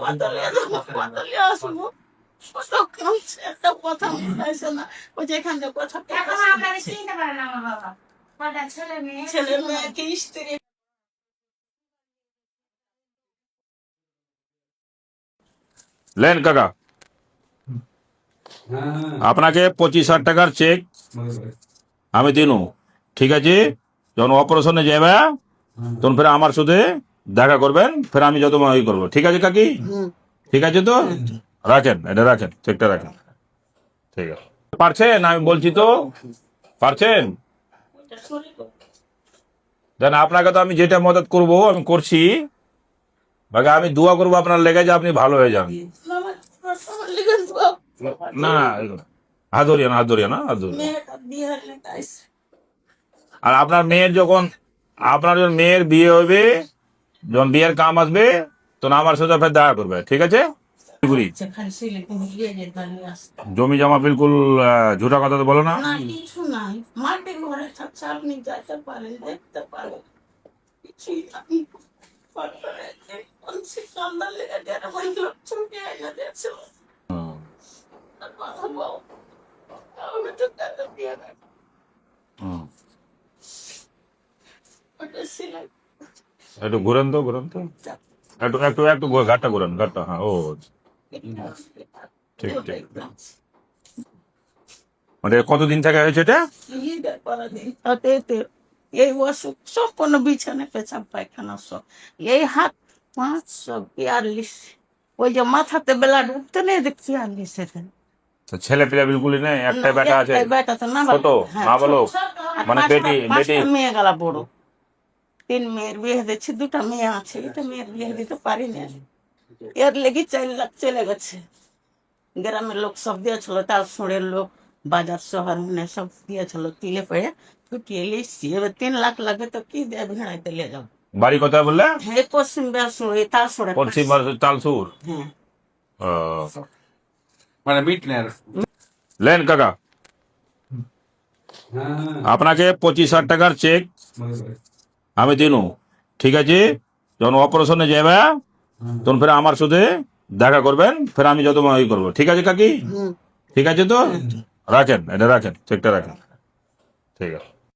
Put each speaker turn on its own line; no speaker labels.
বদলে আসবো একটা কথা চাইছে না ওই যেখান থেকে কথা ছেলে মেয়েকে স্ত্রী
লেন কাকা, আপনাকে 25,000 টাকার চেক আমি দিনু, ঠিক আছে? যখন অপারেশনে যাবে তখন ফের আমার সাথে দেখা করবেন, ফের আমি যত ই করবো, ঠিক আছে কাকি? ঠিক আছে তো, রাখেন, এটা রাখেন, চেকটা রাখেন, ঠিক আছে। পারছেন? আমি বলছি তো, পারছেন? দেন আপনাকে তো আমি যেটা মদত করব আমি করছি, বাকি আমি দোয়া করবো আপনার লেগে যে আপনি ভালো হয়ে যান। না হাত ধরিয়া না, হাত ধরিয়া না, হাত ধরিয়া। আর আপনার মেয়ের যখন মেয়ের বিয়ে হবে, যখন বিয়ের কাম আসবে তখন আমার সাথে ফের দেখা করবে, ঠিক আছে? জমি জমা বিলকুল ঝুটা কথা তো বলো না।
কিছু নাই, মাটি ঘরে থাকছে, আপনি যাইতে পারেন, দেখতে পারেন, কিছুই নাই। কান্দার লেগে যারা ছুটে এনে দিয়েছিল কথা বল, আমি তো টাকা দিয়ে না
একটু ঘুরেন তো, ঘুরেন তো, একটু একটু একটু ঘাটটা ঘুরেন, ঘাটটা, হ্যাঁ, ও ঠিক ঠিক। মানে কতদিন থেকে হয়েছে এটা?
এই অসুখ সব কোনো বিছানে পেছাব পায়খানা সব, এই হাত 542, ওই যে মাথাতে বেলা ঢুকতে নেই দেখছি 42
তো ছেলে পেলে বিলকুলই নেই, একটাই বেটা আছে,
বেটা তো না
ছোট না বলো, মানে বেটি বেটি
মেয়ে গেলা বড়, 3 মেয়ের বিয়ে দিচ্ছি, 2টা মেয়ে আছে, এটা মেয়ের বিয়ে দিতে পারিনি, এর লেগে 4 লাখ চলে গেছে। গ্রামের লোক সব দিয়েছিল, তার সুরের লোক, বাজার শহর মানে সব দিয়েছিল, তিলে পড়ে ফুটিয়ে এসছি, এবার 3 লাখ লাগবে তো কি দিয়ে ভেড়াইতে নিয়ে যাবো।
বাড়ি কথা বললে?
হ্যাঁ, পশ্চিম তার সুরে,
পশ্চিম তালসুর।
হ্যাঁ
মানে মিটনের।
লেন কাকা, আপনাকে 25,000 টাকার চেক আমি দিনু, ঠিক আছে? যখন অপারেশনে যাবে তখন ফের আমার সাথে দেখা করবেন, ফের আমি যত ই করবো, ঠিক আছে কাকি? ঠিক আছে তো, রাখেন, এটা রাখেন, চেকটা রাখেন, ঠিক আছে।